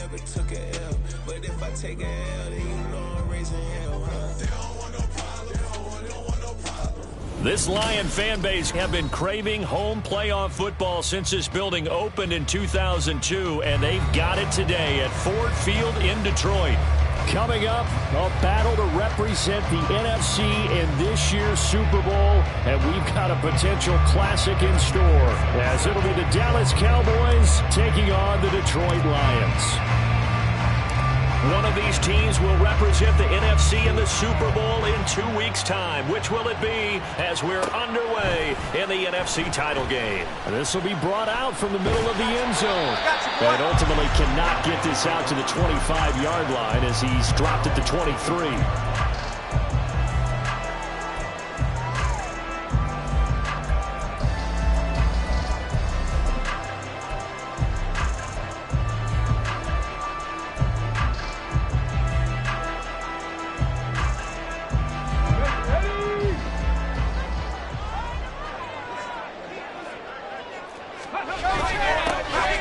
never took a L. But if I take a L, then you know I'm raising hell, huh? They don't want no problem. They don't want no problem. This Lion fan base have been craving home playoff football since this building opened in 2002, and they've got it today at Ford Field in Detroit. Coming up, a battle to represent the NFC in this year's Super Bowl, and we've got a potential classic in store, as it'll be the Dallas Cowboys taking on the Detroit Lions. One of these teams will represent the NFC in the Super Bowl in 2 weeks' time. Which will it be as we're underway in the NFC title game? This will be brought out from the middle of the end zone. And ultimately cannot get this out to the 25-yard line as he's dropped at the 23.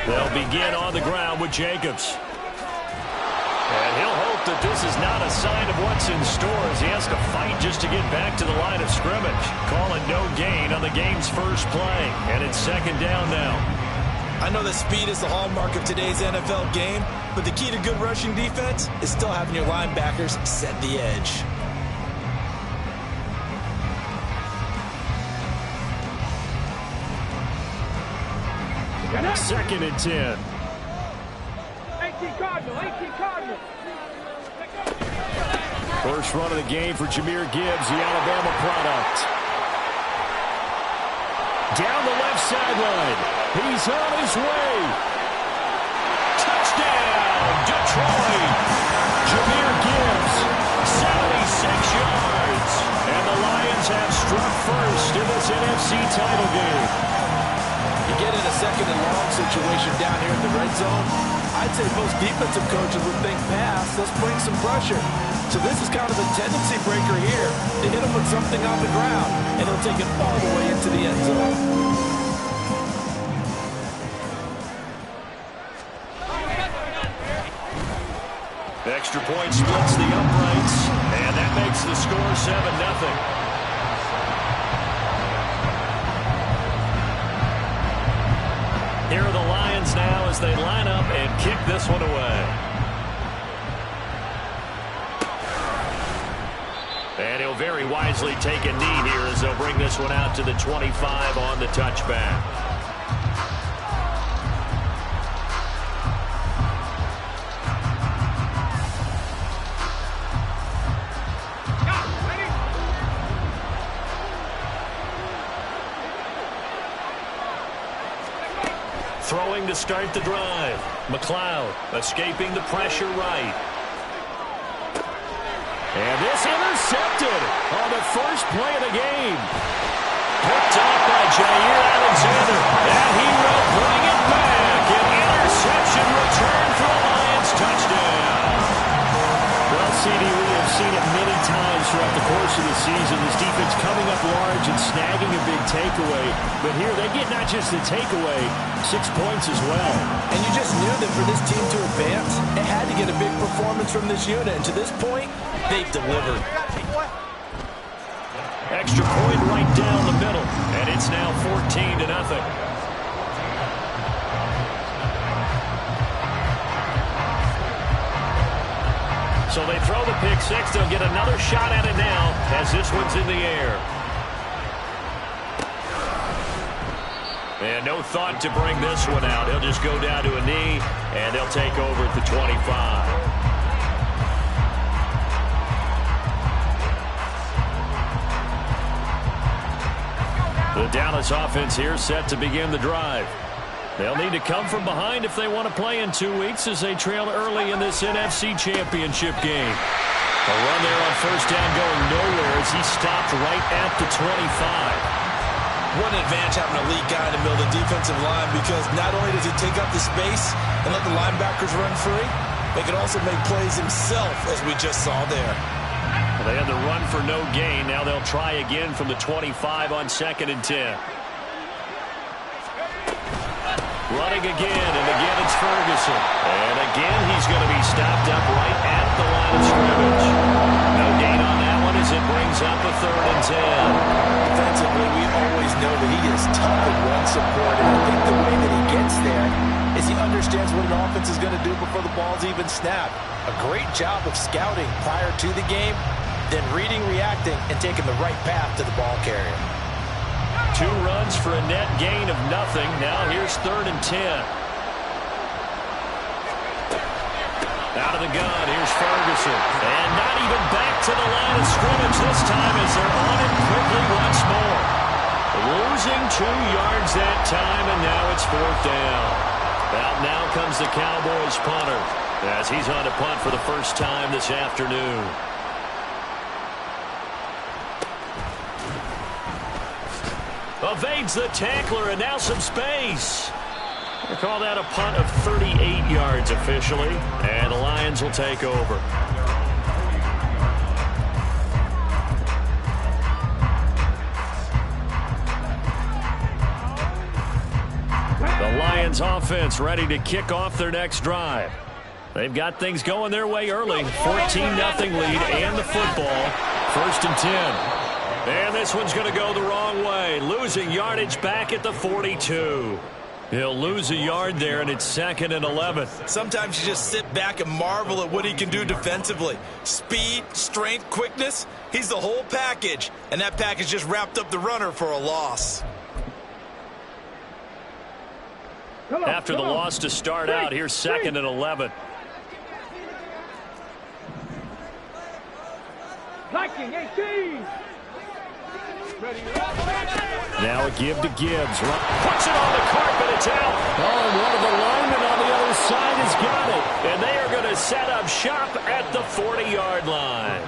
They'll begin on the ground with Jacobs. And he'll hope that this is not a sign of what's in store as he has to fight just to get back to the line of scrimmage. Call it no gain on the game's first play. And it's second down now. I know that speed is the hallmark of today's NFL game, but the key to good rushing defense is still having your linebackers set the edge. Second and 10. 18 Cardinal. First run of the game for Jahmyr Gibbs, the Alabama product. Down the left sideline. He's on his way. Touchdown, Detroit. Jahmyr Gibbs, 76 yards. And the Lions have struck first in this NFC title game. You get in a second and long situation down here in the red zone, I'd say most defensive coaches would think pass, let's bring some pressure. So this is kind of a tendency breaker here to hit him with something on the ground, and he'll take it all the way into the end zone. Extra point splits the uprights, and that makes the score 7-0. Here are the Lions now as they line up and kick this one away. And he'll very wisely take a knee here as they'll bring this one out to the 25 on the touchback. Throwing to start the drive. McLeod escaping the pressure right. And this intercepted on the first play of the game. Picked up by Jair Alexander. And he will bring it back. An interception return for a Lions touchdown. Well, CD, we have seen it many times throughout the course of the season. This defense coming up large and snagging a big takeaway. But here they get not just the takeaway, 6 points as well. And you just knew that for this team to advance, it had to get a big performance from this unit. And to this point, they've delivered. Extra point right down the middle. And it's now 14-0. So they throw the pick six. They'll get another shot at it now as this one's in the air. And no thought to bring this one out. He'll just go down to a knee, and they'll take over at the 25. The Dallas offense here set to begin the drive. They'll need to come from behind if they want to play in 2 weeks as they trail early in this NFC Championship game. A run there on first down going nowhere as he stopped right at the 25. What an advantage having a lead guy in the middle of the defensive line, because not only does he take up the space and let the linebackers run free, they can also make plays himself, as we just saw there. Well, they had the run for no gain. Now they'll try again from the 25 on 2nd and 10. Running again, and again it's Ferguson. And again he's going to be stopped up right at the line of scrimmage. No gain on that one as it brings up a 3rd and 10. Defensively, we always know that he is tough in run support, and I think the way that he gets there is he understands what an offense is going to do before the ball's even snapped. A great job of scouting prior to the game, then reading, reacting, and taking the right path to the ball carrier. 2 runs for a net gain of nothing. Now here's 3rd and 10. Out of the gun, here's Ferguson. And not even back to the line of scrimmage this time as they're on it quickly once more. Losing 2 yards that time, and now it's 4th down. Out now comes the Cowboys punter as he's on to punt for the first time this afternoon. Evades the tackler, and now some space. They call that a punt of 38 yards officially, and the Lions will take over. The Lions offense ready to kick off their next drive. They've got things going their way early. 14-0 lead and the football. 1st and 10. And this one's going to go the wrong way. Losing yardage back at the 42. He'll lose a yard there, and it's 2nd and 11. Sometimes you just sit back and marvel at what he can do defensively. Speed, strength, quickness. He's the whole package. And that package just wrapped up the runner for a loss. After the loss to start out, here's 2nd and 11. Blocking 18. Now a give to Gibbs. Puts it on the carpet. It's out. Oh, and one of the linemen on the other side has got it. And they are going to set up shop at the 40-yard line.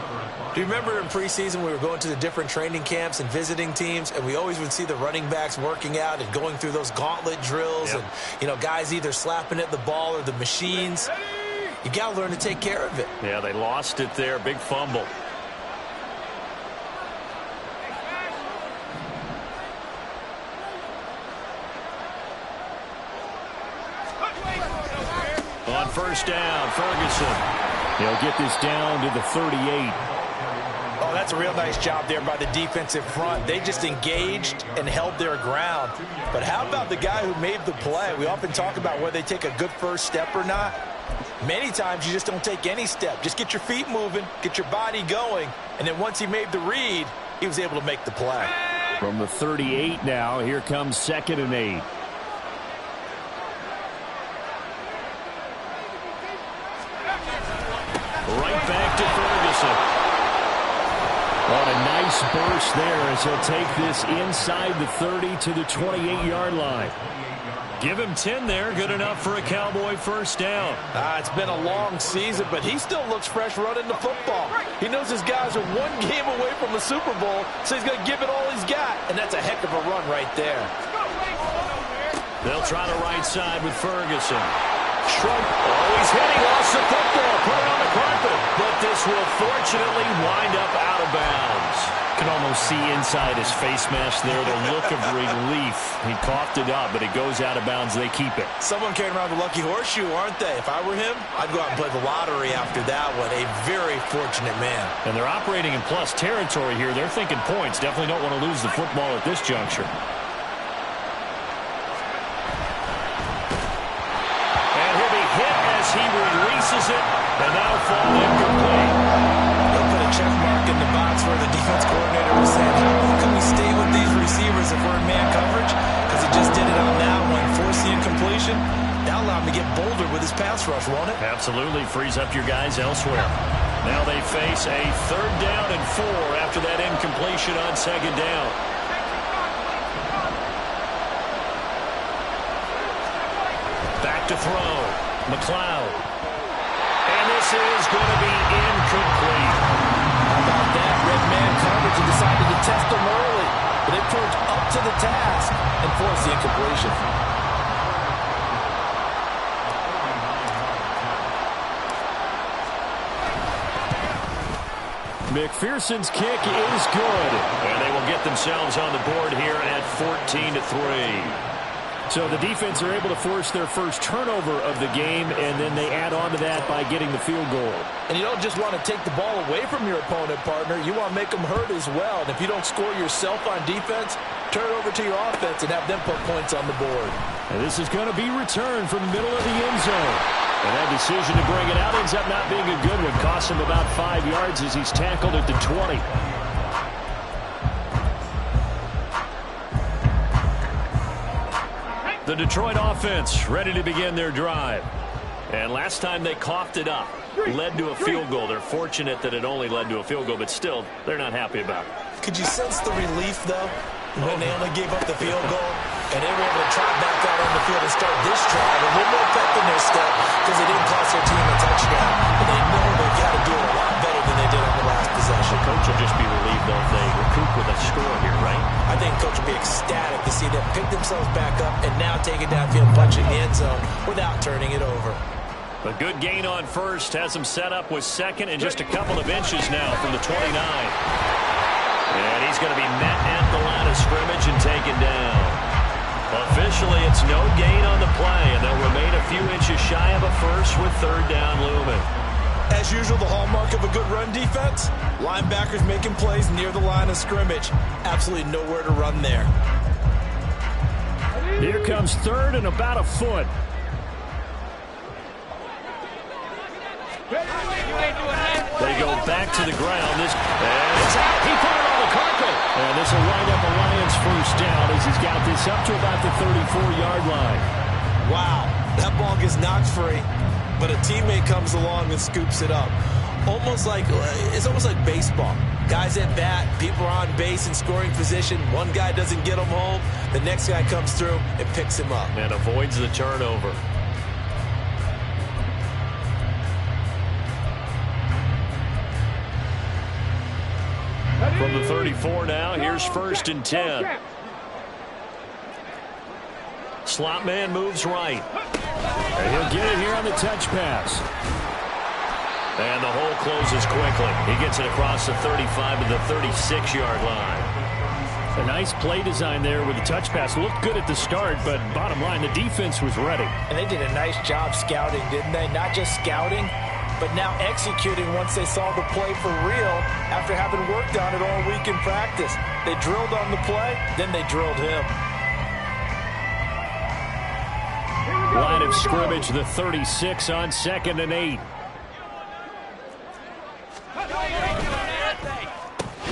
Do you remember in preseason we were going to the different training camps and visiting teams, and we always would see the running backs working out and going through those gauntlet drills, and, you know, guys either slapping at the ball or the machines. You got to learn to take care of it. Yeah, they lost it there. Big fumble. On 1st down, Ferguson. He'll get this down to the 38. Oh, that's a real nice job there by the defensive front. They just engaged and held their ground. But how about the guy who made the play? We often talk about whether they take a good first step or not. Many times you just don't take any step. Just get your feet moving, get your body going, and then once he made the read, he was able to make the play. From the 38 now, here comes 2nd and 8. Right back to Ferguson. On a nice burst there as he'll take this inside the 30 to the 28-yard line. Give him 10 there. Good enough for a Cowboy 1st down. It's been a long season, but he still looks fresh running the football. He knows his guys are 1 game away from the Super Bowl, so he's going to give it all he's got. And that's a heck of a run right there. They'll try the right side with Ferguson. Shrug. Oh, he's hitting. Lost the football. Put it on the carpet. But this will fortunately wind up out of bounds. Can almost see inside his face mask there the look of relief. He coughed it up, but it goes out of bounds. They keep it. Someone carrying around the lucky horseshoe, aren't they? If I were him, I'd go out and play the lottery after that one. A very fortunate man. And they're operating in plus territory here. They're thinking points. Definitely don't want to lose the football at this juncture. He releases it, and now fall incomplete. They'll put a check mark in the box where the defense coordinator was saying, how can we stay with these receivers if we're in man coverage? Because he just did it on that one. Force the incompletion. That'll allow him to get bolder with his pass rush, won't it? Absolutely. Frees up your guys elsewhere. Now they face a 3rd down and 4 after that incompletion on 2nd down. Back to throw. McLeod. And this is going to be incomplete. How about that? Red man coverage and decided to test them early. But they proved up to the task and forced the incompletion. McPherson's kick is good. And they will get themselves on the board here at 14-3. So the defense are able to force their first turnover of the game, and then they add on to that by getting the field goal. And you don't just want to take the ball away from your opponent, partner. You want to make them hurt as well. And if you don't score yourself on defense, turn it over to your offense and have them put points on the board. And this is going to be returned from the middle of the end zone. And that decision to bring it out ends up not being a good one. Costs him about 5 yards as he's tackled at the 20. The Detroit offense ready to begin their drive. And last time they coughed it up, led to a field goal. They're fortunate that it only led to a field goal, but still, they're not happy about it. Could you sense the relief, though, when they only gave up the field goal? And they were able to trot back out on the field and start this drive. A little more pep in their step because they didn't cost their team a touchdown. And they know they've got to do it a lot better than they did on the last possession. The coach will just be relieved, though, if they recoup with a score here, right? I think coach will be ecstatic to see them pick themselves back up and now take it downfield, punching the end zone without turning it over. A good gain on first has him set up with second and just a couple of inches now from the 29. And he's going to be met at the line of scrimmage and taken down. Officially, it's no gain on the play, and they'll remain a few inches shy of a first with third down looming. As usual, the hallmark of a good run defense, linebackers making plays near the line of scrimmage. Absolutely nowhere to run there. Here comes third and about a foot. They go back to the ground. And it's out. He put it on the carpet. And this will wind up a Lions first down as he's got this up to about the 34-yard line. Wow, that ball gets knocked free, but a teammate comes along and scoops it up. It's almost like baseball. Guys at bat, people are on base in scoring position. One guy doesn't get him home. The next guy comes through and picks him up. And avoids the turnover. From the 34 now, here's first and 10. Slot man moves right. And he'll get it here on the touch pass. And the hole closes quickly. He gets it across the 35 to the 36-yard line. A nice play design there with the touch pass. Looked good at the start, but bottom line, the defense was ready. And they did a nice job scouting, didn't they? Not just scouting, but now executing once they saw the play for real after having worked on it all week in practice. They drilled on the play, then they drilled him. Line of scrimmage, the 36 on 2nd and 8.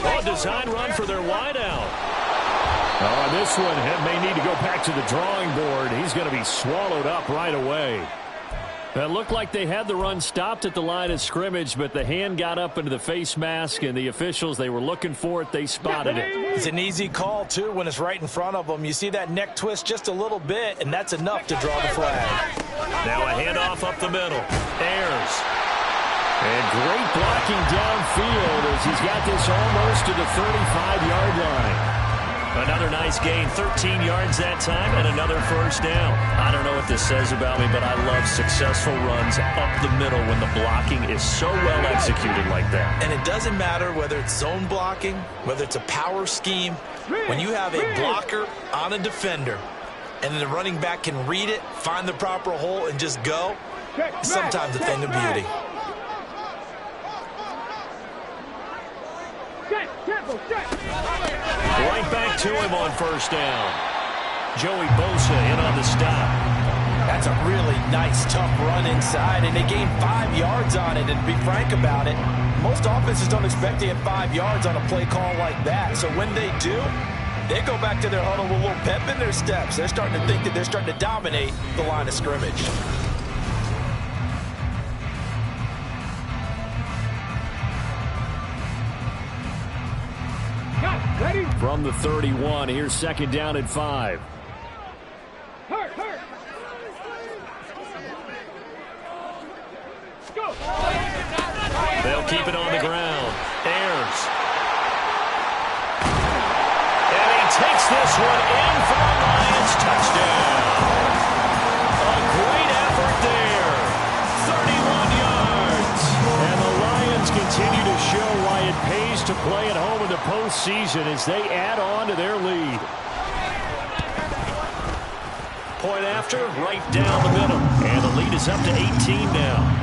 Oh, design run for their wideout. Oh, this one may need to go back to the drawing board. He's going to be swallowed up right away. It looked like they had the run stopped at the line of scrimmage, but the hand got up into the face mask, and the officials, they were looking for it. They spotted it. It's an easy call, too, when it's right in front of them. You see that neck twist just a little bit, and that's enough to draw the flag. Now a handoff up the middle. Ayers. And great blocking downfield as he's got this almost to the 35-yard line. Another nice gain, 13 yards that time, and another first down. I don't know what this says about me, but I love successful runs up the middle when the blocking is so well executed like that. And it doesn't matter whether it's zone blocking, whether it's a power scheme. When you have a blocker on a defender, and then the running back can read it, find the proper hole, and just go, it's sometimes a thing of beauty. Right back to him on first down. Joey Bosa in on the stop. That's a really nice, tough run inside, and they gained 5 yards on it. And to be frank about it, most offenses don't expect to get 5 yards on a play call like that. So when they do, they go back to their huddle with a little pep in their steps. They're starting to think that they're starting to dominate the line of scrimmage. From the 31, here's second down and 5. They'll keep it on the ground. Ayers. And he takes this one in for a Lions touchdown. A great effort there. 31 yards. And the Lions continue to show why it pays to play at home in the postseason as they add on to their lead. point after, right down the middle. And the lead is up to 18 now.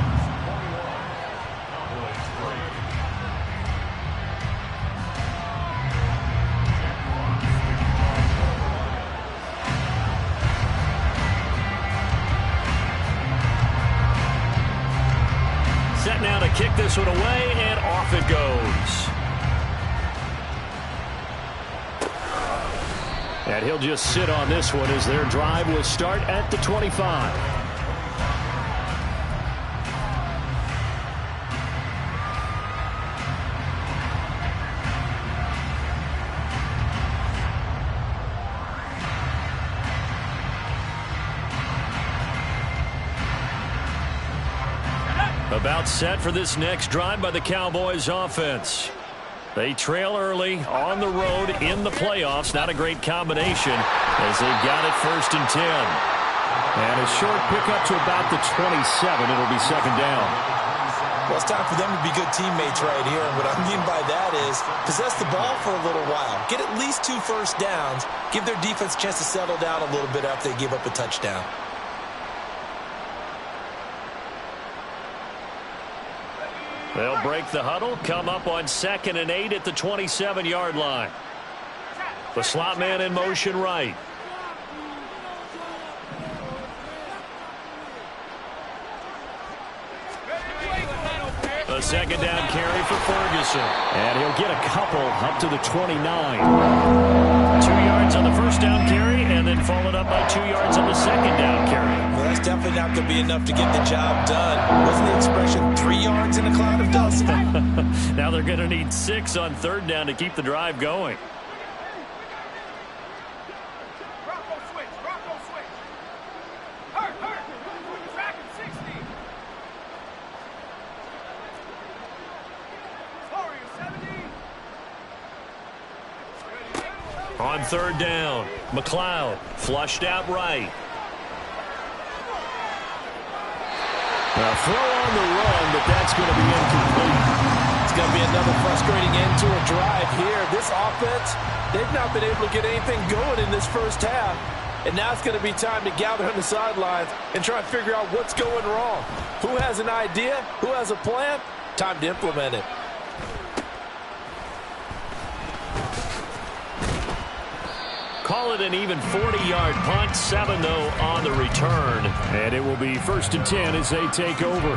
Set now to kick this one away, and off it goes. And he'll just sit on this one as their drive will start at the 25. About set for this next drive by the Cowboys offense. They trail early on the road in the playoffs. Not a great combination as they've got it 1st and 10. And a short pickup to about the 27. It'll be 2nd down. Well, it's time for them to be good teammates right here. And what I mean by that is possess the ball for a little while. Get at least 2 first downs. Give their defense a chance to settle down a little bit after they give up a touchdown. They'll break the huddle, come up on 2nd and 8 at the 27-yard line. The slot man in motion right. A 2nd down carry for Ferguson. And he'll get a couple up to the 29. 2 yards on the 1st down carry, and then followed up by 2 yards on the 2nd down carry. Well, that's definitely not going to be enough to get the job done. Wasn't the expression 3 yards in a cloud of dust? Now they're going to need 6 on 3rd down to keep the drive going. On 3rd down, McLeod flushed out right. A throw on the run, but that's going to be incomplete. It's going to be another frustrating end to a drive here. This offense, they've not been able to get anything going in this first half. And now it's going to be time to gather on the sidelines and try and figure out what's going wrong. Who has an idea? Who has a plan? Time to implement it. Call it an even 40-yard punt, 7 though on the return. And it will be 1st and 10 as they take over.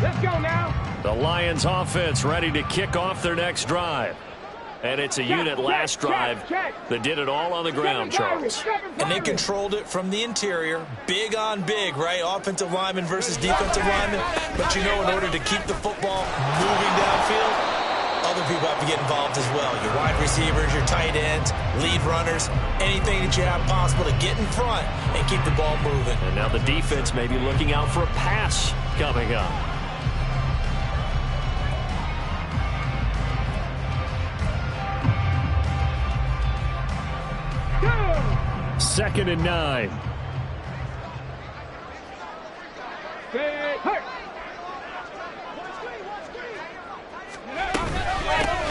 Let's go now. The Lions offense ready to kick off their next drive. And it's a unit last drive that did it all on the ground, Charles. And they controlled it from the interior. Big on big, right? Offensive lineman versus defensive lineman. But you know, in order to keep the football moving downfield, other people have to get involved as well. Your wide receivers, your tight ends, lead runners, anything that you have possible to get in front and keep the ball moving. And now the defense may be looking out for a pass coming up. 2nd and 9.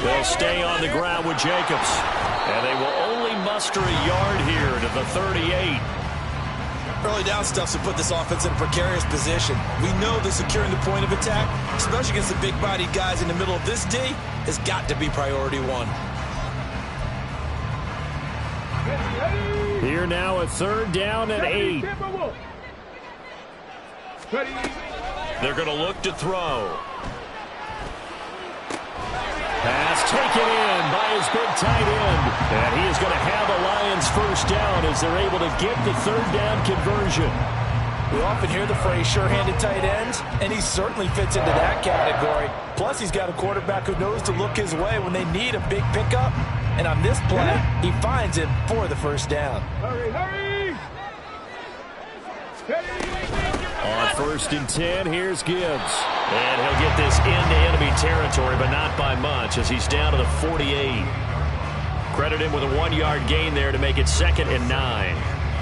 They'll stay on the ground with Jacobs. And they will only muster a yard here to the 38. Early down stuff to put this offense in a precarious position. We know that securing the point of attack, especially against the big-bodied guys in the middle of this D, has got to be priority 1. Here now at 3rd down and 8. They're going to look to throw. Pass taken in by his big tight end. And he is going to have the Lions 1st down as they're able to get the 3rd down conversion. We often hear the phrase sure-handed tight ends, and he certainly fits into that category. Plus, he's got a quarterback who knows to look his way when they need a big pickup. And on this play, he finds him for the 1st down. Hurry! On 1st and 10, here's Gibbs. And he'll get this into enemy territory, but not by much as he's down to the 48. Credit him with a 1-yard gain there to make it 2nd and 9.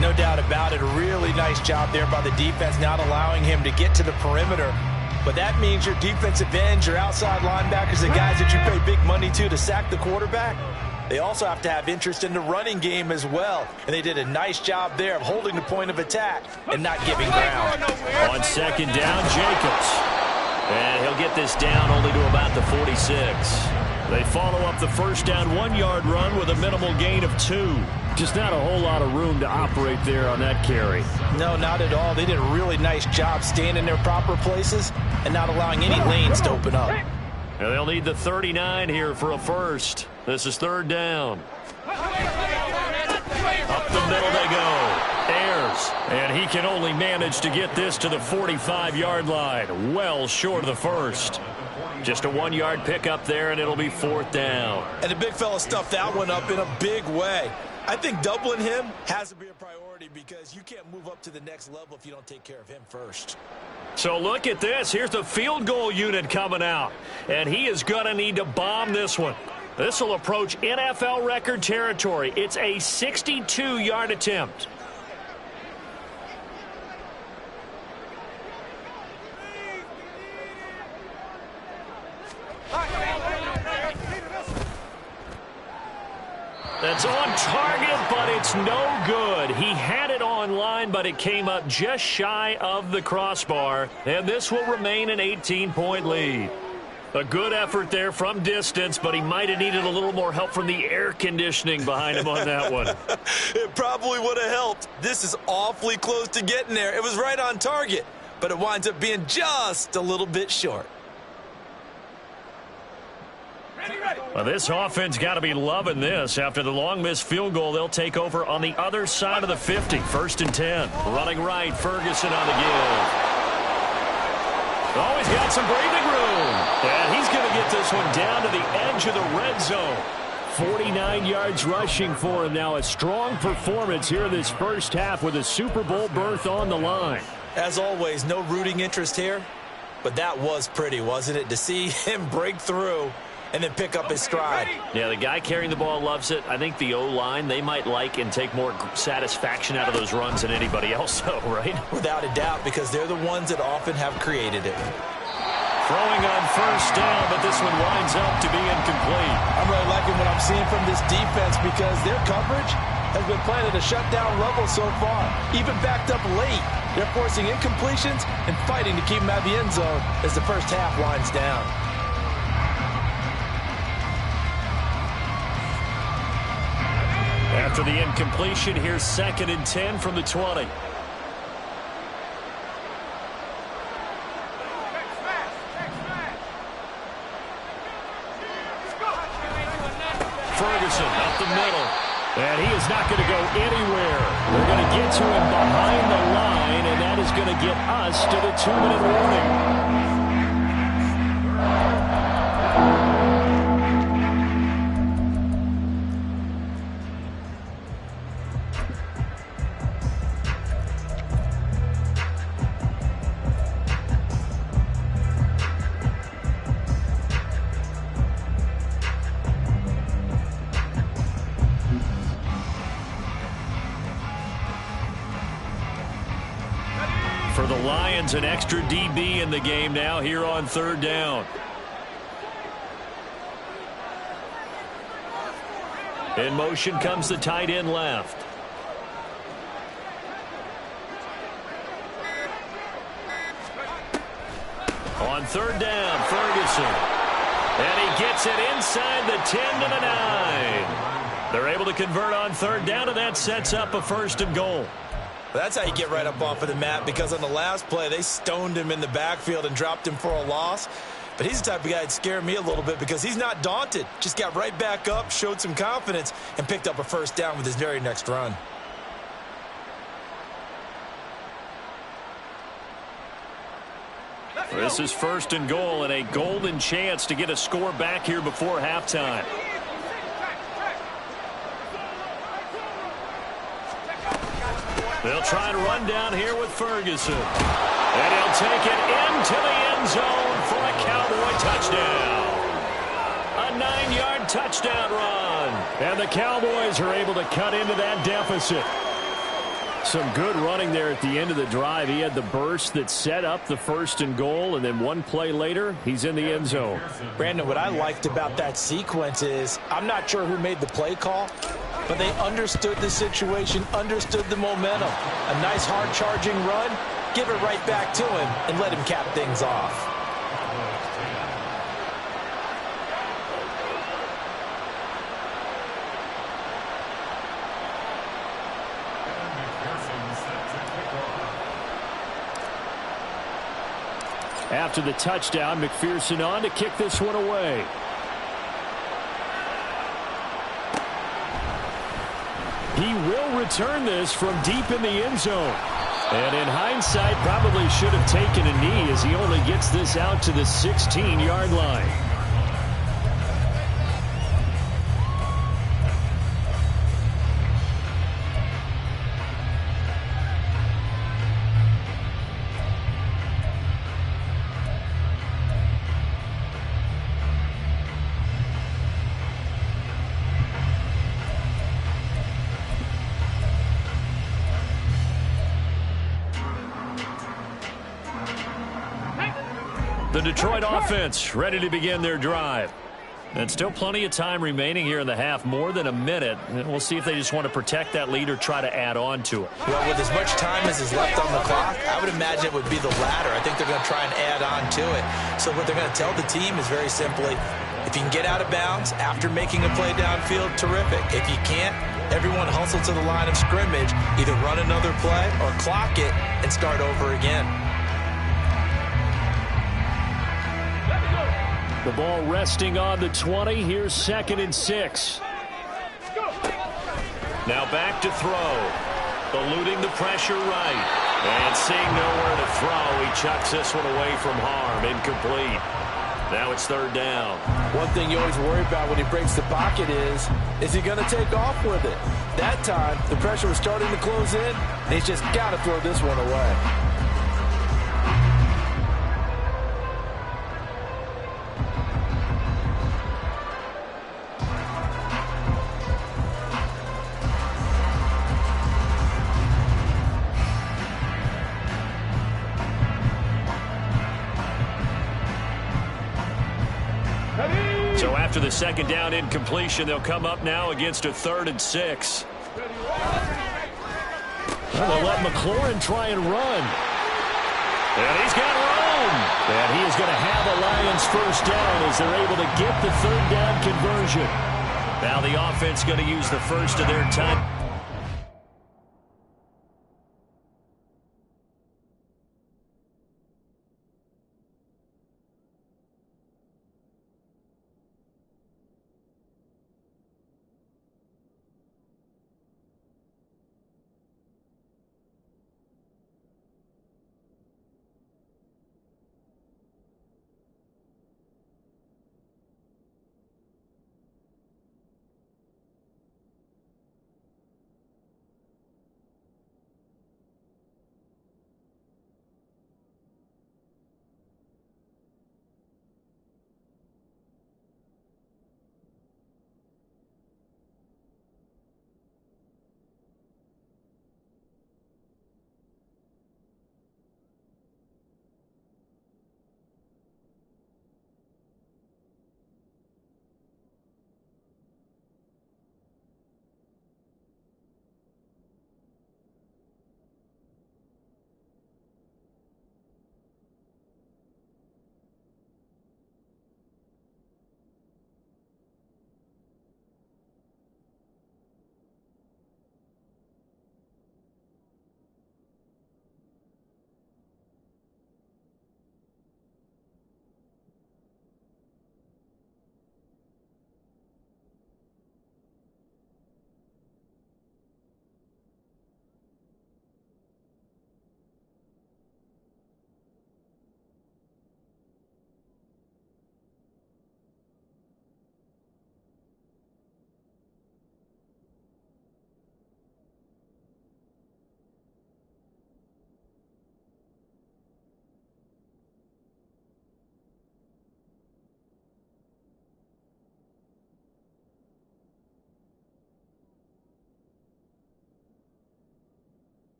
No doubt about it. A really nice job there by the defense, not allowing him to get to the perimeter. But that means your defensive ends, your outside linebackers, the guys that you pay big money to sack the quarterback, they also have to have interest in the running game as well. And they did a nice job there of holding the point of attack and not giving ground. On second down, Jacobs. And he'll get this down only to about the 46. They follow up the first down 1-yard run with a minimal gain of 2. Just not a whole lot of room to operate there on that carry. No, not at all. They did a really nice job staying in their proper places and not allowing any lanes to open up. And they'll need the 39 here for a first. This is third down. Up the middle they go. Ayers. And he can only manage to get this to the 45-yard line. Well short of the first. Just a 1-yard pickup there, and it'll be fourth down. And the big fella stuffed that one up in a big way. I think doubling him has to be a priority because you can't move up to the next level if you don't take care of him first. So look at this. Here's the field goal unit coming out. And he is going to need to bomb this one. This will approach NFL record territory. It's a 62-yard attempt. That's on target, but it's no good. He had it on line, but it came up just shy of the crossbar. And this will remain an 18-point lead. A good effort there from distance, but he might have needed a little more help from the air conditioning behind him on that one. It probably would have helped. This is awfully close to getting there. It was right on target, but it winds up being just a little bit short. Well, this offense got to be loving this. After the long missed field goal, they'll take over on the other side of the 50. First and 10. Running right, Ferguson on the give. Oh, he's got some breathing room. And he's going to get this one down to the edge of the red zone. 49 yards rushing for him now. A strong performance here this first half with a Super Bowl berth on the line. As always, no rooting interest here, but that was pretty, wasn't it? To see him break through and then pick up his stride. Yeah, the guy carrying the ball loves it. I think the O-line, they might like and take more satisfaction out of those runs than anybody else, though, right? Without a doubt, because they're the ones that often have created it. Throwing on first down, but this one winds up to be incomplete. I'm really liking what I'm seeing from this defense because their coverage has been playing at a shutdown level so far. Even backed up late, they're forcing incompletions and fighting to keep them out of the end zone as the first half winds down. After the incompletion, here's second and 10 from the 20. Ferguson up the middle. And he is not going to go anywhere. They're going to get to him behind the line, and that is going to get us to the 2-minute warning. For the Lions, an extra DB in the game now here on third down. In motion comes the tight end left. On third down, Ferguson. And he gets it inside the 10 to the 9. They're able to convert on third down, and that sets up a first and goal. That's how you get right up off of the mat, because on the last play, they stoned him in the backfield and dropped him for a loss. But he's the type of guy that scared me a little bit because he's not daunted. Just got right back up, showed some confidence, and picked up a first down with his very next run. This is first and goal, and a golden chance to get a score back here before halftime. They'll try to run down here with Ferguson. And he'll take it into the end zone for a Cowboy touchdown. A 9-yard touchdown run. And the Cowboys are able to cut into that deficit. Some good running there at the end of the drive. He had the burst that set up the 1st and goal, and then one play later, he's in the end zone. Brandon, what I liked about that sequence is I'm not sure who made the play call, but they understood the situation, understood the momentum. A nice hard-charging run, give it right back to him, and let him cap things off. After the touchdown, McPherson on to kick this one away. He will return this from deep in the end zone. And in hindsight, probably should have taken a knee as he only gets this out to the 16-yard line. The Detroit offense ready to begin their drive. And still plenty of time remaining here in the half, more than a minute. And we'll see if they just want to protect that lead or try to add on to it. Well, with as much time as is left on the clock, I would imagine it would be the latter. I think they're going to try and add on to it. So what they're going to tell the team is very simply, if you can get out of bounds after making a play downfield, terrific. If you can't, everyone hustle to the line of scrimmage, either run another play or clock it and start over again. The ball resting on the 20. Here's 2nd and 6. Now back to throw. Eluding the pressure right. And seeing nowhere to throw, he chucks this one away from harm. Incomplete. Now it's 3rd down. One thing you always worry about when he breaks the pocket is he going to take off with it? That time, the pressure was starting to close in, and he's just got to throw this one away. So after the 2nd down incompletion, they'll come up now against a 3rd and 6. Well, they'll let McLaurin try and run. And he's got room. And he is going to have a Lions 1st down as they're able to get the 3rd down conversion. Now the offense going to use the first of their time.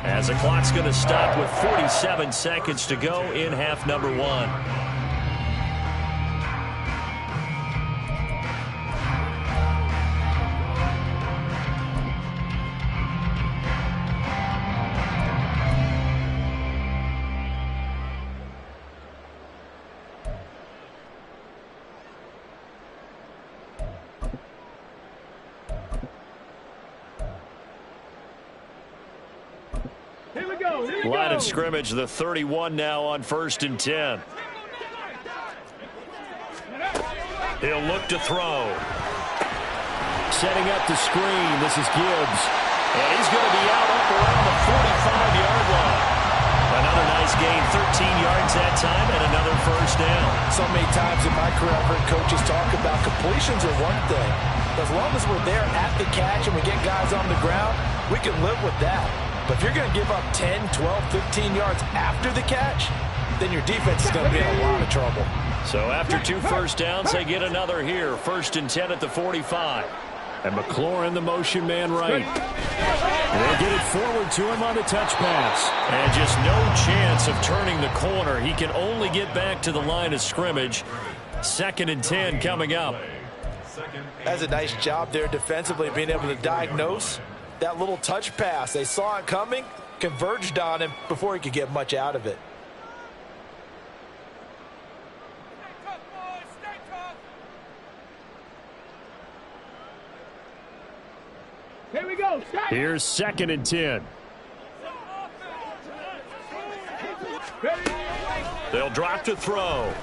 As the clock's going to stop with 47 seconds to go in half number one. Line of scrimmage, the 31 now on 1st and 10. He'll look to throw. Setting up the screen. This is Gibbs. And he's going to be out up around the 45-yard line. Another nice gain, 13 yards that time, and another first down. So many times in my career, I've heard coaches talk about completions are one thing. As long as we're there at the catch and we get guys on the ground, we can live with that. But if you're going to give up 10, 12, 15 yards after the catch, then your defense is going to be in a lot of trouble. So after 2 first downs, they get another here. 1st and 10 at the 45. And McLaurin, the motion man right. They'll get it forward to him on the touch pass. And just no chance of turning the corner. He can only get back to the line of scrimmage. 2nd and 10 coming up. That's a nice job there defensively, being able to diagnose that little touch pass. They saw it coming, converged on him before he could get much out of it. Here we go. Here's 2nd and 10. They'll drop to throw.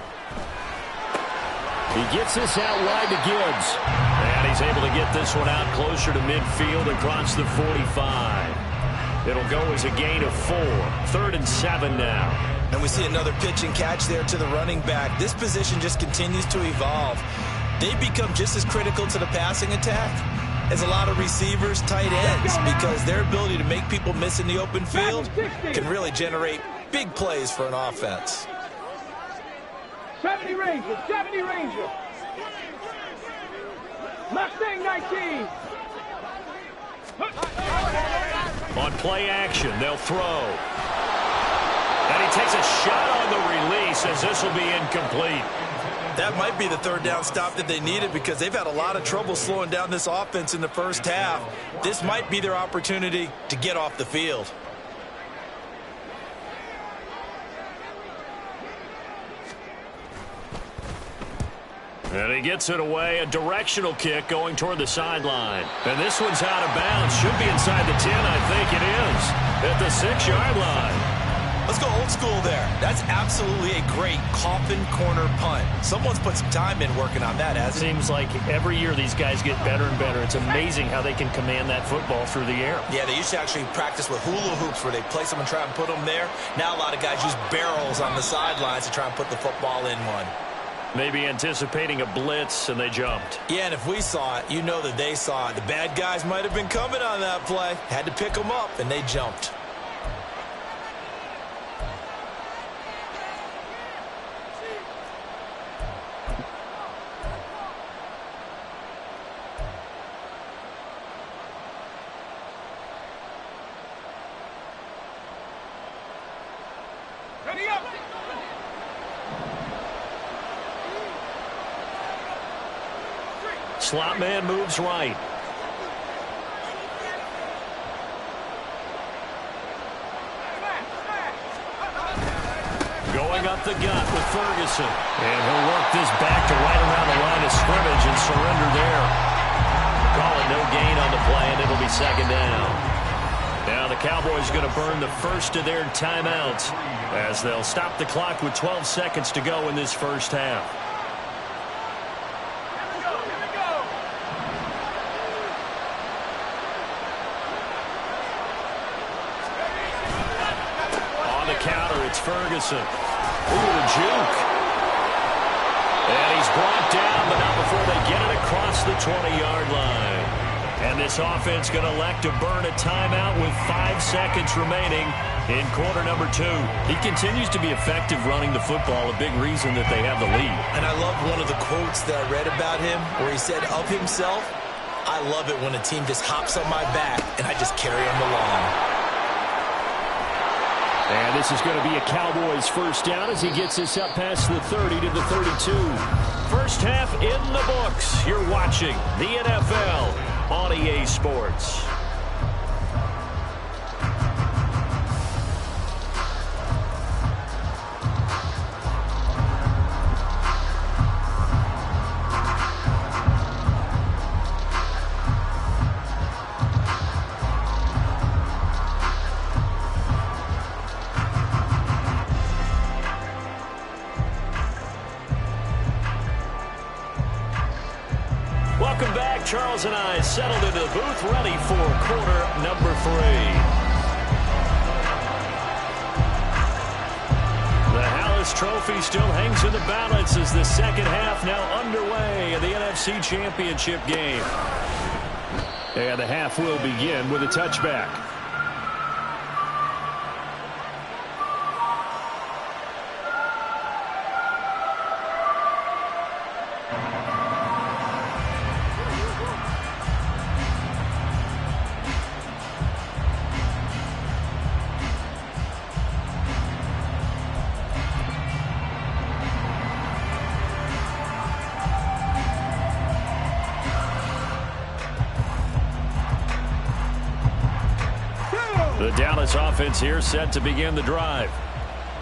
He gets this out wide to Gibbs. And he's able to get this one out closer to midfield across the 45. It'll go as a gain of 4. 3rd and 7 now. And we see another pitch and catch there to the running back. This position just continues to evolve. They become just as critical to the passing attack as a lot of receivers, tight ends, because their ability to make people miss in the open field can really generate big plays for an offense. 70 Ranger, 70 Ranger. Mustang 19. On play action, they'll throw. And he takes a shot on the release as this will be incomplete. That might be the 3rd down stop that they needed, because they've had a lot of trouble slowing down this offense in the first half. This might be their opportunity to get off the field. And he gets it away, a directional kick going toward the sideline. And this one's out of bounds. Should be inside the 10, I think it is, at the 6-yard line. Let's go old school there. That's absolutely a great coffin corner punt. Someone's put some time in working on that, hasn't it? Seems like every year these guys get better and better. It's amazing how they can command that football through the air. Yeah, they used to actually practice with hula hoops where they place them and try and put them there. Now a lot of guys use barrels on the sidelines to try and put the football in one. Maybe anticipating a blitz, and they jumped. Yeah, and if we saw it, you know that they saw it. The bad guys might have been coming on that play. Had to pick them up, and they jumped. Ready up. Slot man moves right. Going up the gut with Ferguson. And he'll work this back to right around the line of scrimmage and surrender there. Call it no gain on the play, and it'll be 2nd down. Now the Cowboys are going to burn the first of their timeouts as they'll stop the clock with 12 seconds to go in this first half. On the counter, it's Ferguson. Ooh, the juke. And he's brought down, but not before they get it across the 20-yard line. And this offense going to elect to burn a timeout with 5 seconds remaining in quarter number 2. He continues to be effective running the football, a big reason that they have the lead. And I love one of the quotes that I read about him where he said of himself, "I love it when a team just hops on my back and I just carry them along." And this is going to be a Cowboys first down as he gets this up past the 30 to the 32. First half in the books. You're watching the NFL on EA Sports. Welcome back. Charles and I settled into the booth, ready for quarter number 3. The Hallis Trophy still hangs in the balance as the second half now underway in the NFC Championship game. And the half will begin with a touchback. The Dallas offense here set to begin the drive.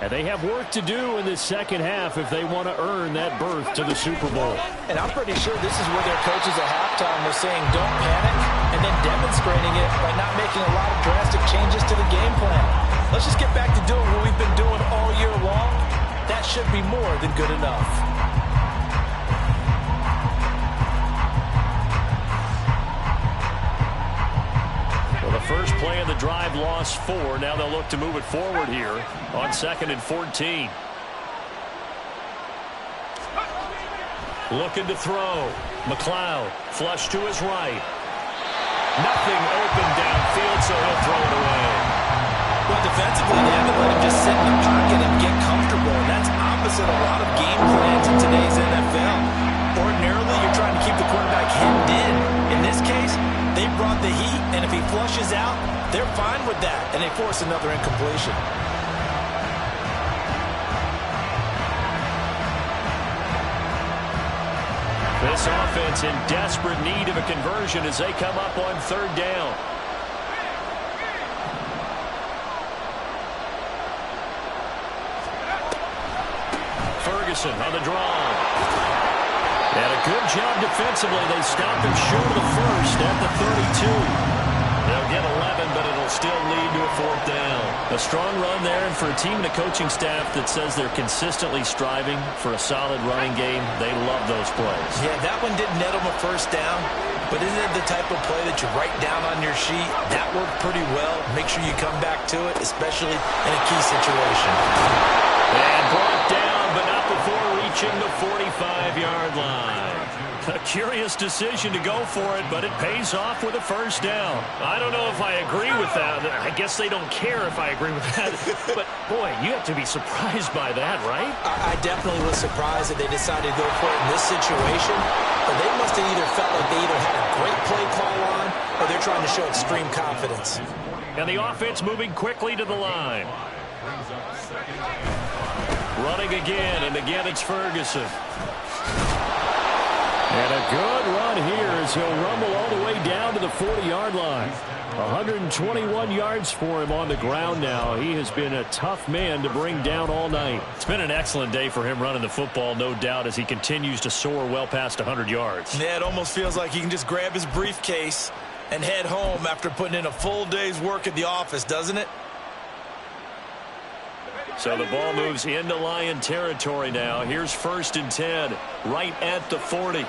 And they have work to do in this second half if they want to earn that berth to the Super Bowl. And I'm pretty sure this is where their coaches at halftime were saying don't panic and then demonstrating it by not making a lot of drastic changes to the game plan. Let's just get back to doing what we've been doing all year long. That should be more than good enough. First play of the drive lost 4. Now they'll look to move it forward here on 2nd and 14. Looking to throw. McLeod flush to his right. Nothing open downfield, so he'll throw it away. Well, defensively, they haven't let him just sit in the pocket and get comfortable. And that's opposite a lot of game plans in today's NFL. Ordinarily, you're trying to keep the quarterback hemmed in. In this case, they brought the heat, and if he flushes out, they're fine with that, and they force another incompletion. This offense in desperate need of a conversion as they come up on 3rd down. Ferguson on the draw. And a good job defensively. They stop him short of the first at the 32. They'll get 11, but it'll still lead to a 4th down. A strong run there, and for a team and a coaching staff that says they're consistently striving for a solid running game, they love those plays. Yeah, that one didn't net them a first down, but isn't it the type of play that you write down on your sheet? That worked pretty well. Make sure you come back to it, especially in a key situation. And brought down, but not before reaching the 45-yard line. A curious decision to go for it, but it pays off with a first down. I don't know if I agree with that. I guess they don't care if I agree with that. But, boy, you have to be surprised by that, right? I definitely was surprised that they decided to go for it in this situation. But they must have either felt like they either had a great play call on or they're trying to show extreme confidence. And the offense moving quickly to the line. Running again, and again it's Ferguson. And a good run here as he'll rumble all the way down to the 40-yard line. 121 yards for him on the ground now. He has been a tough man to bring down all night. It's been an excellent day for him running the football, no doubt, as he continues to soar well past 100 yards. Yeah, it almost feels like he can just grab his briefcase and head home after putting in a full day's work at the office, doesn't it? So the ball moves into Lion territory now. Here's 1st and 10, right at the 40.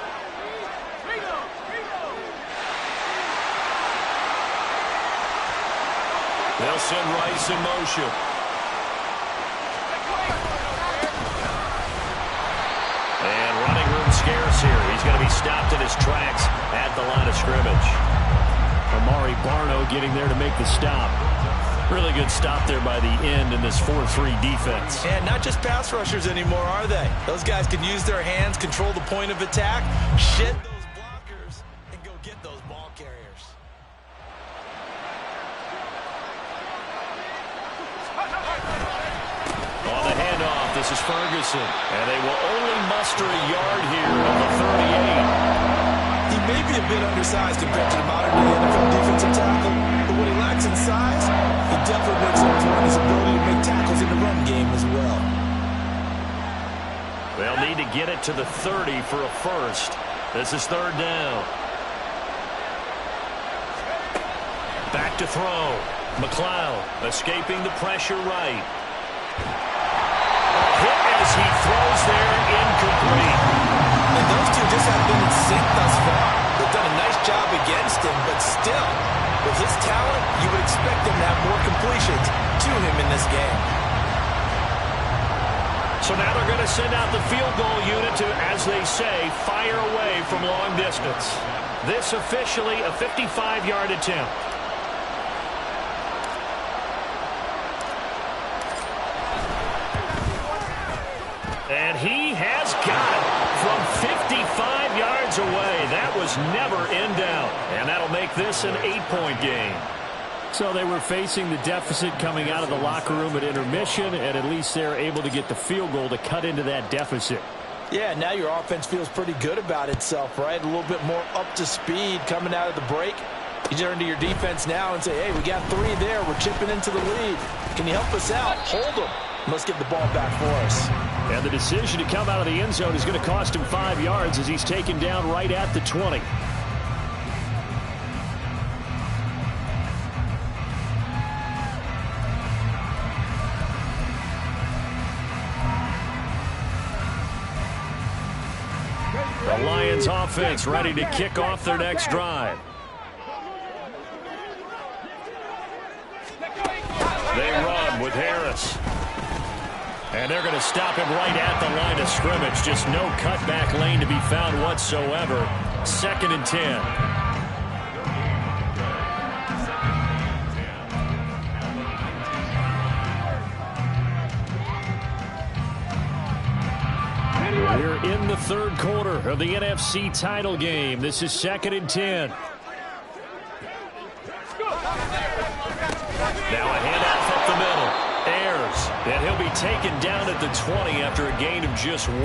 They'll send Rice in motion. And running room scarce here. He's going to be stopped in his tracks at the line of scrimmage. Amari Barno getting there to make the stop. Really good stop there by the end in this 4-3 defense. And not just pass rushers anymore, are they? Those guys can use their hands, control the point of attack, shed those blockers, and go get those ball carriers. This is Ferguson, and they will only muster a yard here at the 38. He may be a bit undersized compared to the modern-day NFL defensive tackle, but what he lacks in size, he definitely makes up for in his ability to make tackles in the run game as well. They'll need to get it to the 30 for a first. This is third down. Back to throw. McLeod escaping the pressure right. Hit as he throws there, incomplete. And those two just haven't been in sync thus far. They've done a nice job against him, but still, with his talent, you would expect him to have more completions to him in this game. So now they're going to send out the field goal unit to, as they say, fire away from long distance. This officially a 55-yard attempt. And he has got it from 55 yards away. That was never in doubt. And that'll make this an 8-point game. So they were facing the deficit coming out of the locker room at intermission, and at least they're able to get the field goal to cut into that deficit. Yeah, now your offense feels pretty good about itself, right? A little bit more up to speed coming out of the break. You turn to your defense now and say, hey, we got 3 there. We're chipping into the lead. Can you help us out? Hold them. Let's get the ball back for us. And the decision to come out of the end zone is going to cost him 5 yards as he's taken down right at the 20. The Lions offense ready to kick off their next drive. They run with Harris. And they're going to stop him right at the line of scrimmage. Just no cutback lane to be found whatsoever. 2nd and 10. We're in the third quarter of the NFC title game. This is 2nd and 10. Now a handoff up the middle. Ayers, and he'll be taken down at the 20 after a gain of just 1.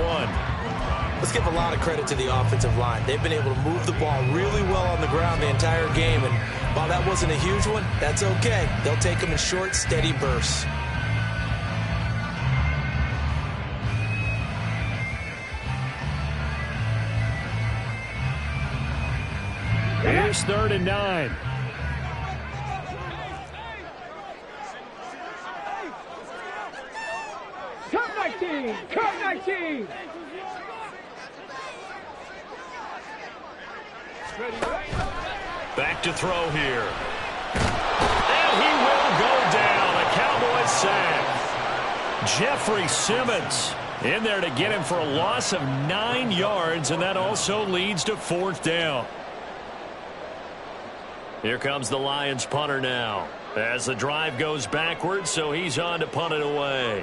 Let's give a lot of credit to the offensive line. They've been able to move the ball really well on the ground the entire game, and while that wasn't a huge one, that's okay. They'll take them in short, steady bursts. Here's 3rd and 9. Cut 19! Cut 19! Back to throw here. And he will go down. A Cowboys sack. Jeffrey Simmons in there to get him for a loss of 9 yards, and that also leads to 4th down. Here comes the Lions punter now as the drive goes backwards, so he's on to punt it away.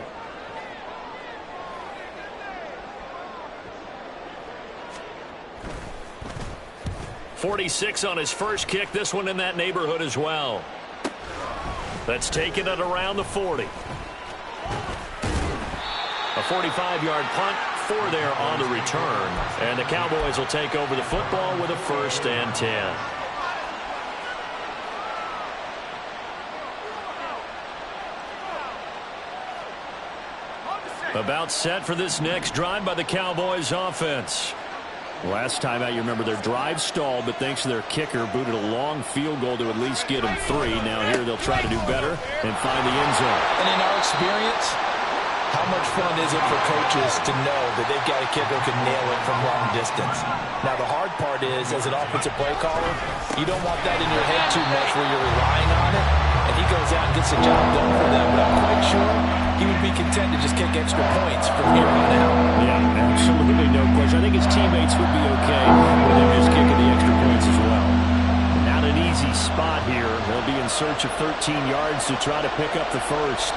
.46 on his first kick. This one in that neighborhood as well. That's taken at around the 40. A 45-yard punt, 4 there on the return. And the Cowboys will take over the football with a 1st and 10. About set for this next drive by the Cowboys offense. Last time out, you remember their drive stalled, but thanks to their kicker, booted a long field goal to at least get them 3. Now here they'll try to do better and find the end zone. And in our experience, how much fun is it for coaches to know that they've got a kicker who can nail it from long distance? Now the hard part is, as an offensive play caller, you don't want that in your head too much where you're relying on it. And he goes out and gets the job done for them, but I'm quite sure he would be content to just kick extra points from here on out. Yeah, absolutely no question. I think his teammates would be okay with him just kicking the extra points as well. Not an easy spot here. They'll be in search of 13 yards to try to pick up the first.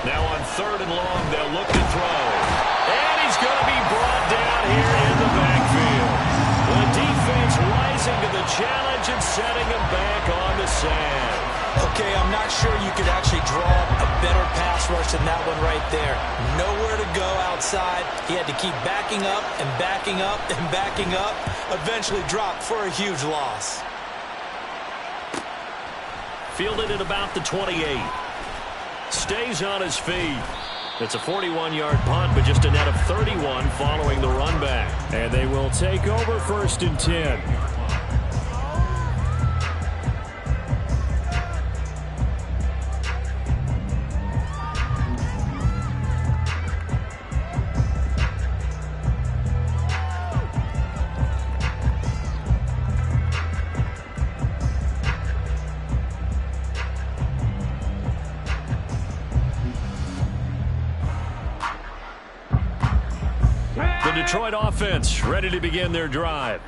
Now on 3rd and long, they'll look to throw. And he's going to be brought here in the backfield. The defense rising to the challenge and setting him back on the sand. Okay, I'm not sure you could actually draw a better pass rush than that one right there. Nowhere to go outside. He had to keep backing up and backing up and backing up. Eventually dropped for a huge loss. Fielded at about the 28. Stays on his feet. It's a 41-yard punt, but just a net of 31 following the run back. And they will take over 1st and 10. Detroit offense ready to begin their drive.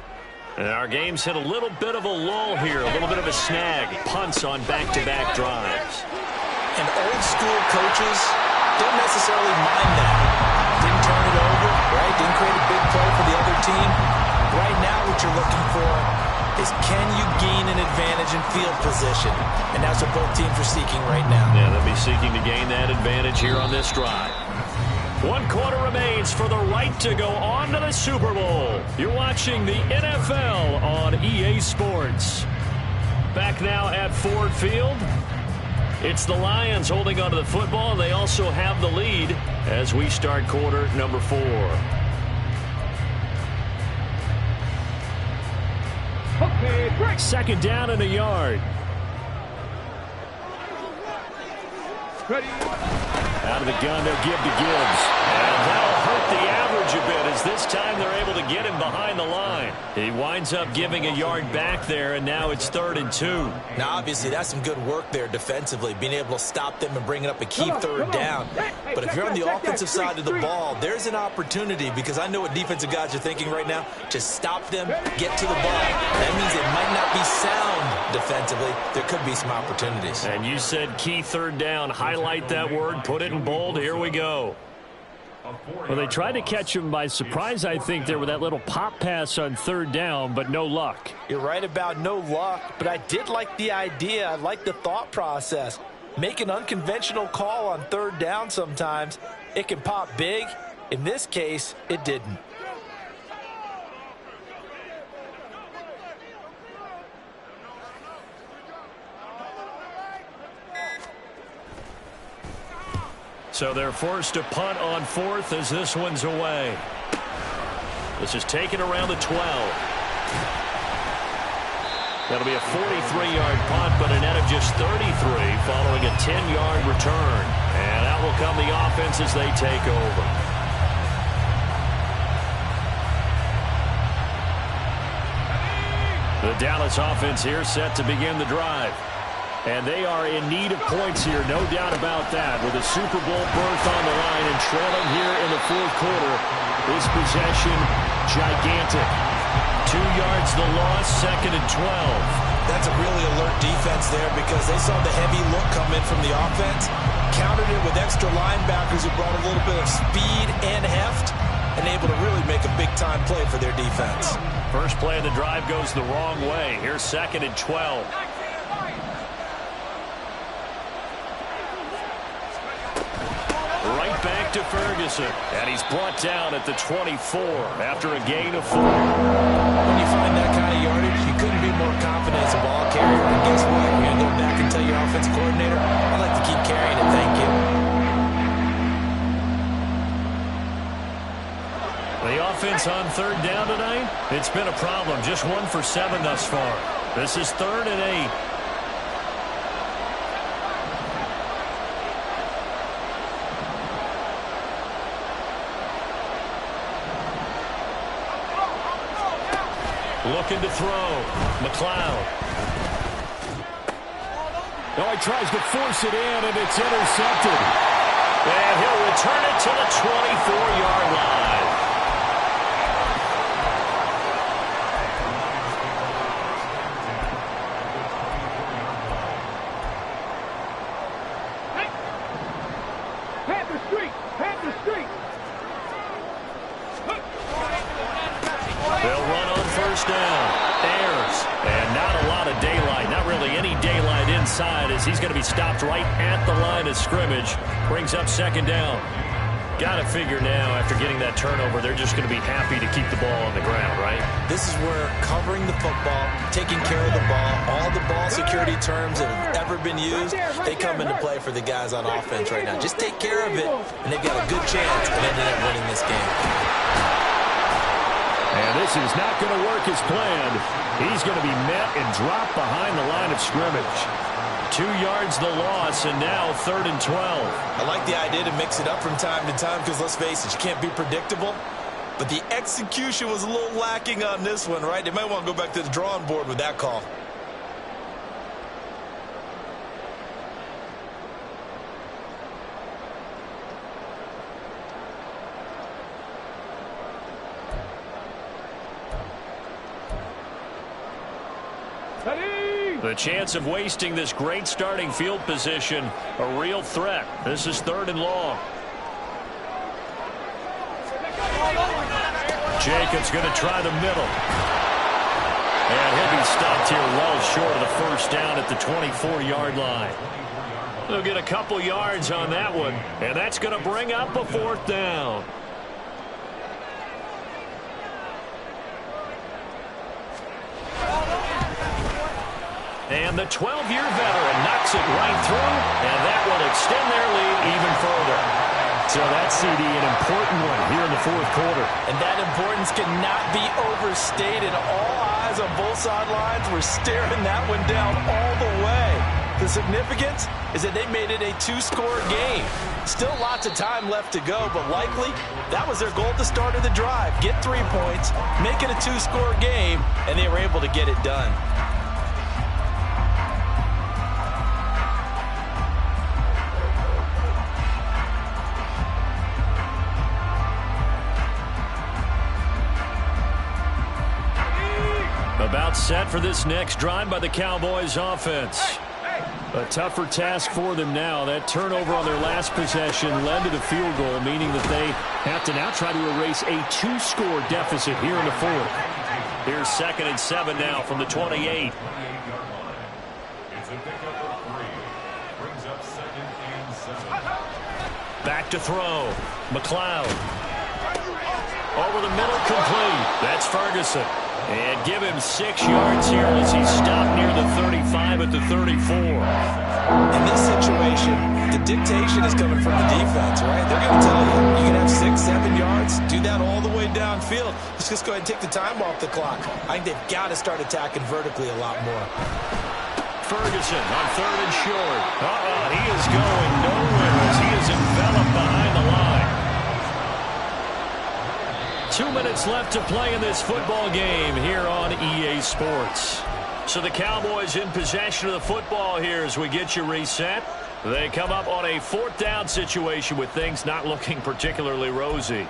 And our game's hit a little bit of a lull here, a little bit of a snag. Punts on back-to-back drives. And old school coaches don't necessarily mind that. Didn't turn it over, right? Didn't create a big play for the other team. Right now what you're looking for is can you gain an advantage in field position? And that's what both teams are seeking right now. Yeah, they'll be seeking to gain that advantage here on this drive. 1 quarter remains for the right to go on to the Super Bowl. You're watching the NFL on EA Sports. Back now at Ford Field. It's the Lions holding onto the football, and they also have the lead as we start quarter number 4. Okay, break. 2nd down and a yard. Ready. Out of the gun, they'll give to Gibbs. And that'll hurt the average a bit as this time they're able to get him behind the line. He winds up giving a yard back there, and now it's 3rd and 2. Now, obviously, that's some good work there defensively, being able to stop them and bring it up a key 3rd down. But if you're on the offensive side of the ball, there's an opportunity, because I know what defensive guys are thinking right now. Just stop them, get to the ball. That means it might not be sound defensively. There could be some opportunities. And you said key 3rd down. Highlight that word, put it in bold. Here we go. Well, they tried to catch him by surprise, I think, there with that little pop pass on 3rd down, but no luck. You're right about no luck, but I did like the idea. I like the thought process. Make an unconventional call on 3rd down sometimes. It can pop big. In this case, it didn't. So they're forced to punt on 4th as this one's away. This is taken around the 12. That'll be a 43-yard punt, but a net of just 33 following a 10-yard return. And out will come the offense as they take over. The Dallas offense here set to begin the drive. And they are in need of points here, no doubt about that. With a Super Bowl berth on the line and trailing here in the 4th quarter, this possession gigantic. 2 yards the loss, 2nd and 12. That's a really alert defense there because they saw the heavy look come in from the offense, countered it with extra linebackers who brought a little bit of speed and heft, and able to really make a big-time play for their defense. First play of the drive goes the wrong way. Here's 2nd and 12. Right back to Ferguson. And he's brought down at the 24 after a gain of 4. When you find that kind of yardage, you couldn't be more confident as a ball carrier. And guess what? You're going to go back and tell your offensive coordinator, I'd like to keep carrying it, thank you. The offense on 3rd down tonight, it's been a problem. Just 1 for 7 thus far. This is 3rd and 8. Looking to throw. McLeod. Oh, he tries to force it in, and it's intercepted. And he'll return it to the 24-yard line. Panther Street! Panther Street! He's going to be stopped right at the line of scrimmage. Brings up second down. Got to figure now, after getting that turnover, they're just going to be happy to keep the ball on the ground, right? This is where covering the football, taking care of the ball, all the ball security terms that have ever been used, they come into play for the guys on offense right now. Just take care of it, and they've got a good chance of ending up winning this game. And this is not going to work as planned. He's going to be met and dropped behind the line of scrimmage. 2 yards the loss, and now 3rd and 12. I like the idea to mix it up from time to time because, let's face it, you can't be predictable. But the execution was a little lacking on this one, right? They might want to go back to the drawing board with that call. The chance of wasting this great starting field position, a real threat. This is 3rd and long. Jacobs going to try the middle. And he'll be stopped here well short of the first down at the 24-yard line. They'll get a couple yards on that one, and that's going to bring up a 4th down. And the 12-year veteran knocks it right through, and that will extend their lead even further. So that CD, an important one here in the 4th quarter. And that importance cannot be overstated. All eyes on both sidelines were staring that one down all the way. The significance is that they made it a 2-score game. Still lots of time left to go, but likely that was their goal at the start of the drive. Get 3 points, make it a 2-score game, and they were able to get it done. About set for this next drive by the Cowboys offense. A tougher task for them now. That turnover on their last possession led to the field goal, meaning that they have to now try to erase a 2-score deficit here in the 4th. Here's 2nd and 7 now from the 28. Back to throw. McLeod. Over the middle, complete. That's Ferguson. And give him 6 yards here as he's stopped near the 35 at the 34. In this situation, the dictation is coming from the defense, right? They're going to tell you, you can have 6, 7 yards, do that all the way downfield. Let's just go ahead and take the time off the clock. I think they've got to start attacking vertically a lot more. Ferguson on 3rd and short. He is going nowhere as he is enveloped behind the line. 2 minutes left to play in this football game here on EA Sports. So the Cowboys in possession of the football here as we get you reset. They come up on a 4th down situation with things not looking particularly rosy.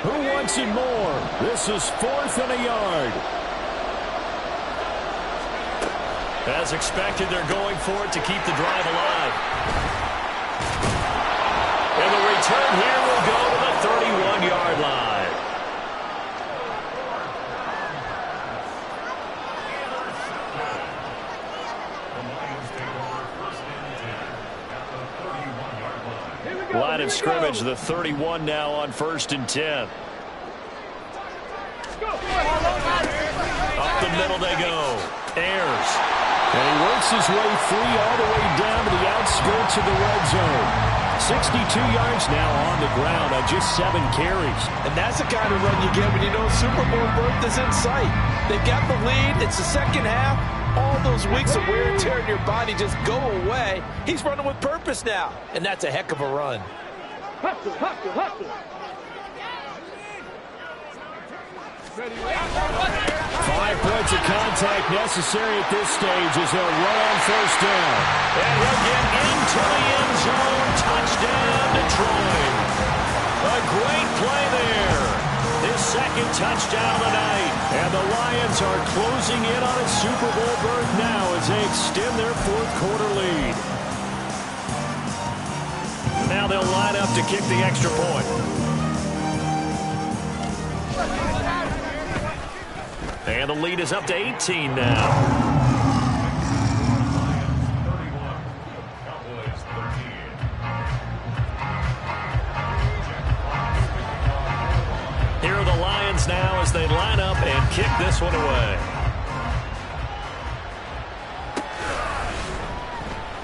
Who wants it more? This is 4th and a yard. As expected, they're going for it to keep the drive alive. And the return here will go to the 31-yard line. Line of scrimmage, the 31 now on 1st and 10. Up the middle they go. Ayers. And he works his way free all the way down to the outskirts of the red zone. 62 yards now on the ground on just 7 carries. And that's the kind of run you get when you know Super Bowl berth is in sight. They've got the lead. It's the second half. All those weeks of wear and tear in your body just go away. He's running with purpose now, and that's a heck of a run. Hustle, hustle, hustle. 5 points of contact necessary at this stage as they'll run on 1st down. And he'll get into the end zone. Touchdown, Detroit. A great play there. His 2nd touchdown of the night. And the Lions are closing in on a Super Bowl berth now as they extend their 4th quarter lead. Now they'll line up to kick the extra point. And the lead is up to 18 now. this one away.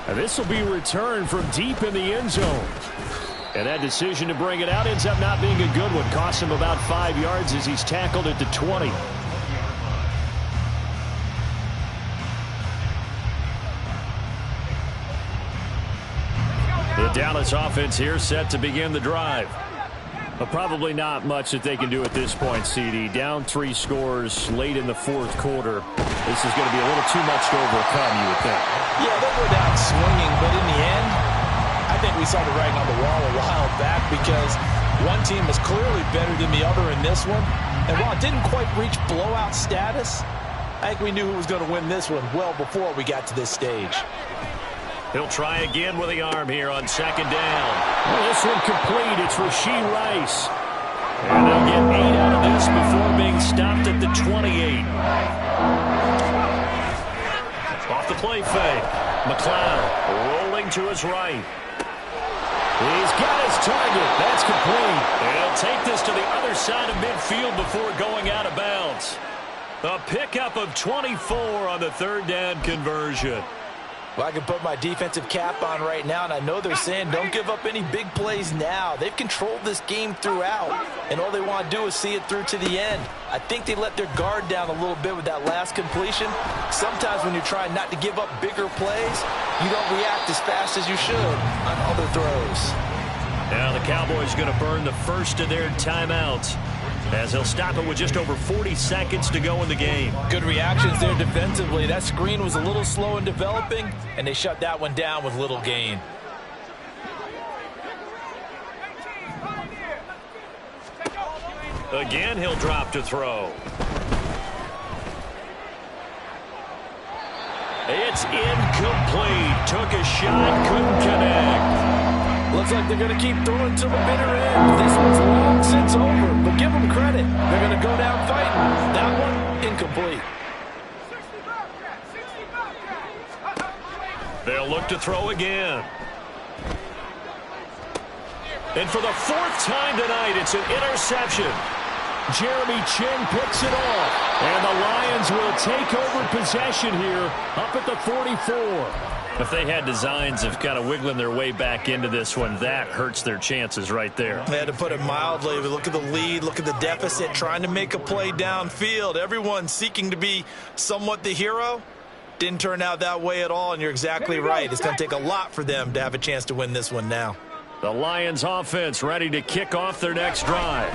And this will be returned from deep in the end zone. And that decision to bring it out ends up not being a good one. Cost him about 5 yards as he's tackled at the 20. The Dallas offense here set to begin the drive. But probably not much that they can do at this point, CD. Down 3 scores late in the fourth quarter. This is going to be a little too much to overcome, you would think. Yeah, they'll go down swinging, but in the end, I think we saw the writing on the wall a while back because one team was clearly better than the other in this one. And while it didn't quite reach blowout status, I think we knew who was going to win this one well before we got to this stage. He'll try again with the arm here on second down. Well, this one complete. It's Rashee Rice. And they'll get 8 out of this before being stopped at the 28. Off the play fake. McLeod rolling to his right. He's got his target. That's complete. He'll take this to the other side of midfield before going out of bounds. A pickup of 24 on the third down conversion. Well, I can put my defensive cap on right now, and I know they're saying don't give up any big plays now. They've controlled this game throughout, and all they want to do is see it through to the end. I think they let their guard down a little bit with that last completion. Sometimes when you're trying not to give up bigger plays, you don't react as fast as you should on other throws. Now the Cowboys going to burn the first of their timeouts, as they'll stop it with just over 40 seconds to go in the game. Good reactions there defensively. That screen was a little slow in developing, and they shut that one down with little gain. Again, he'll drop to throw. It's incomplete. Took a shot, couldn't connect. Looks like they're going to keep throwing to the bitter end. This one's long since over, but give them credit. They're going to go down fighting. That one, incomplete. They'll look to throw again. And for the 4th time tonight, it's an interception. Jeremy Chinn picks it off. And the Lions will take over possession here up at the 44. If they had designs of kind of wiggling their way back into this one, that hurts their chances right there. They had to put it mildly. Look at the lead. Look at the deficit. Trying to make a play downfield. Everyone seeking to be somewhat the hero. Didn't turn out that way at all, and you're exactly right. It's going to take a lot for them to have a chance to win this one now. The Lions offense ready to kick off their next drive.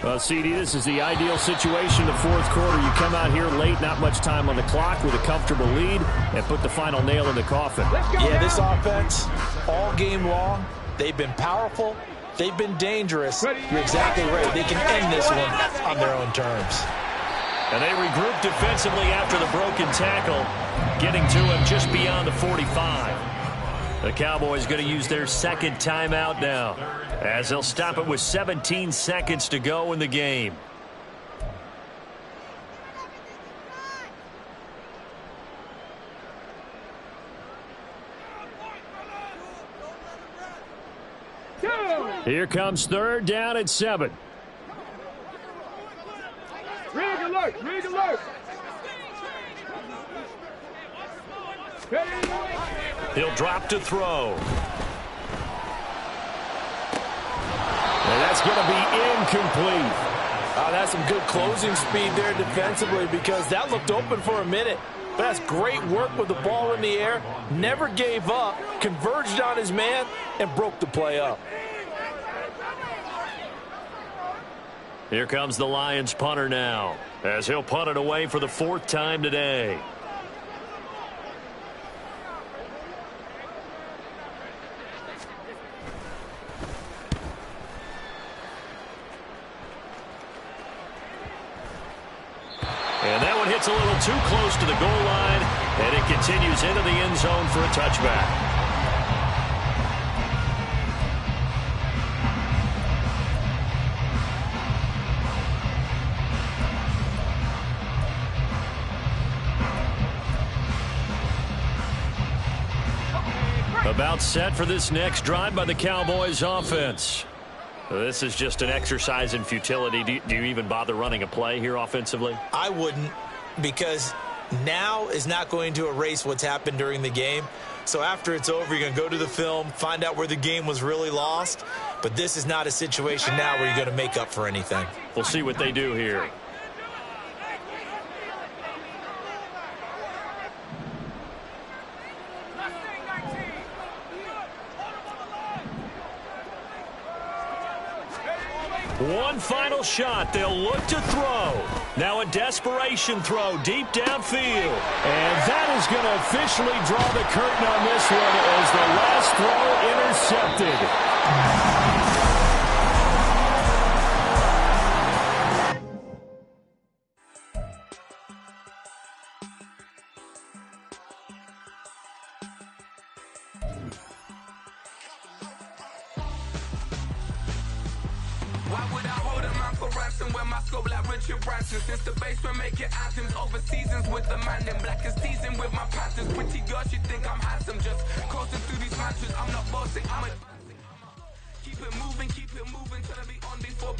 Well, CD, this is the ideal situation in the fourth quarter. You come out here late, not much time on the clock with a comfortable lead, and put the final nail in the coffin. Yeah, this offense, all game long, they've been powerful, they've been dangerous. You're exactly right. They can end this one on their own terms. And they regroup defensively after the broken tackle, getting to him just beyond the 45. The Cowboys going to use their second timeout now, as they'll stop it with 17 seconds to go in the game. Here comes third down at 7. Rig alert! Rig alert! He'll drop to throw. And that's going to be incomplete. That's some good closing speed there defensively, because that looked open for a minute. But that's great work with the ball in the air. Never gave up, converged on his man, and broke the play up. Here comes the Lions punter now, as he'll punt it away for the 4th time today. And that one hits a little too close to the goal line, and it continues into the end zone for a touchback. About set for this next drive by the Cowboys offense. This is just an exercise in futility. Do you even bother running a play here offensively? I wouldn't, because now is not going to erase what's happened during the game. So after it's over, you're going to go to the film, find out where the game was really lost. But this is not a situation now where you're going to make up for anything. We'll see what they do here. One final shot. They'll look to throw. Now a desperation throw deep downfield. And that is going to officially draw the curtain on this one as the last throw intercepted. Why would I hold him out for ransom when my scope like Richard Branson? Since the basement making anthems over seasons with the man in black is teasing with my patterns. Pretty girls, you think I'm handsome, just coasting through these matches. I'm not bossing, I'm a keep it moving, till I be on before